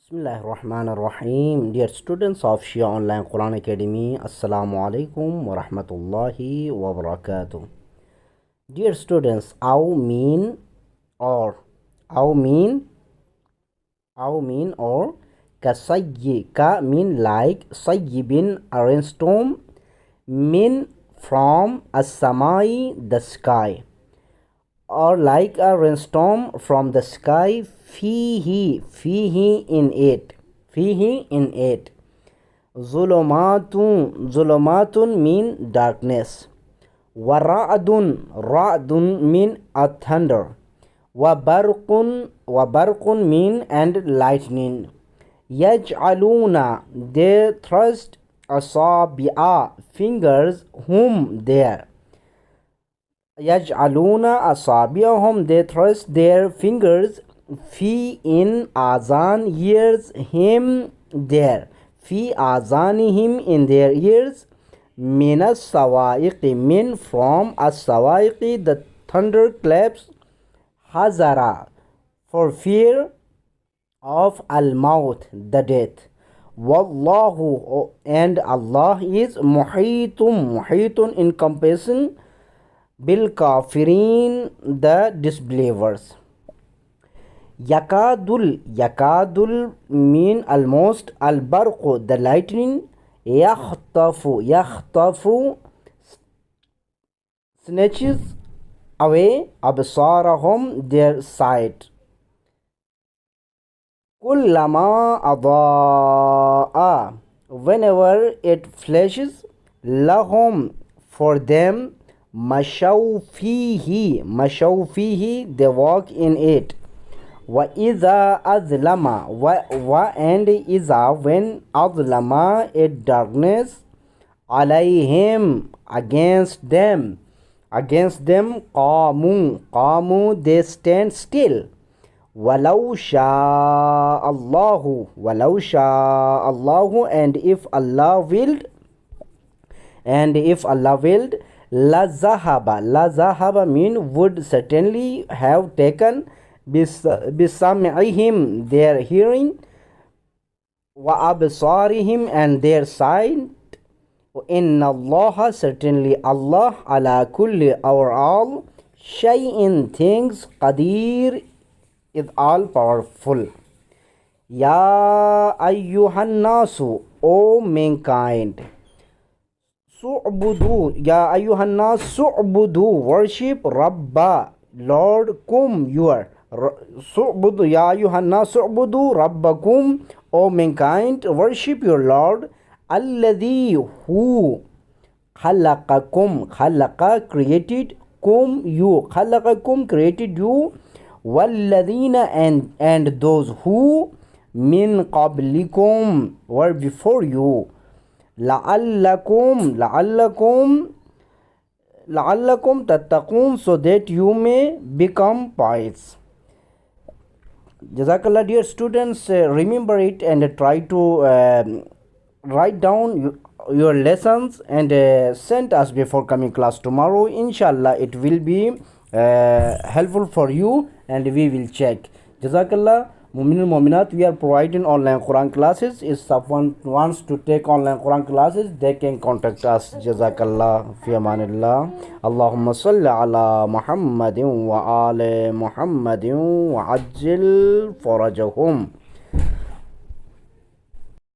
Bismillahirrahmanirrahim. Dear students of Shia Online Quran Academy, Assalamu alaikum wa rahmatullahi wa barakatuh. Dear students, or aw mean or kasayyi ka mean like sayyibin a rainstorm, min from as-samai the sky, or like a rainstorm from the sky, fihi in it. Zulumatun mean darkness. Ra'dun mean a thunder. Wabarqun mean and lightning. Yaj'aluna they thrust asabi'a fingers whom there. Yaj'aluna asabi'ahum they thrust their fingers fi in azan ears him there. Fi azanihim in their ears. Min as-sawa'iqi min from as-sawa'iqi the thunderclaps. Hazara for fear of al-maut the death. Wallahu and Allah is muhitun encompassing bil kafirin the disbelievers. Yakadul mean almost. Al-barqu the lightning. Yakhtafu snatches away absarahum their sight. Kullama adaa whenever it flashes. Lahum for them. Mashawfihi they walk in it. Wa iza azlama wa and iza when azlama it darkness. Alayhim against them qamu they stand still. Walau sha'Allahu and if Allah willed. La zahaba mean would certainly have taken. Bisam'ihim their hearing. Wa absarihim and their sight. Inna Allah certainly Allah ala kulli our all shay'in things qadir is all powerful. Ya ayyuhan nasu O mankind. Su'budu ya ayyuhan nas su'budu worship rabba Lord kum your. Su'budu ya ayyuhan nas su'budu rabbakum O mankind worship your Lord. Alladhi who khalaqa created created you. Walladhina and those who min qablikum were before you. La'allakum tattaqun so that you may become pious. Jazakallah. Dear students, remember it and try to write down your lessons and send us before coming class tomorrow. Inshallah it will be helpful for you and we will check. Jazakallah. Mu'minun Mu'minat, we are providing online Quran classes. If someone wants to take online Quran classes, they can contact us. Jazakallah fi amanillah. Allahumma salli ala Muhammadin wa ali Muhammadin wa ajil farajahum.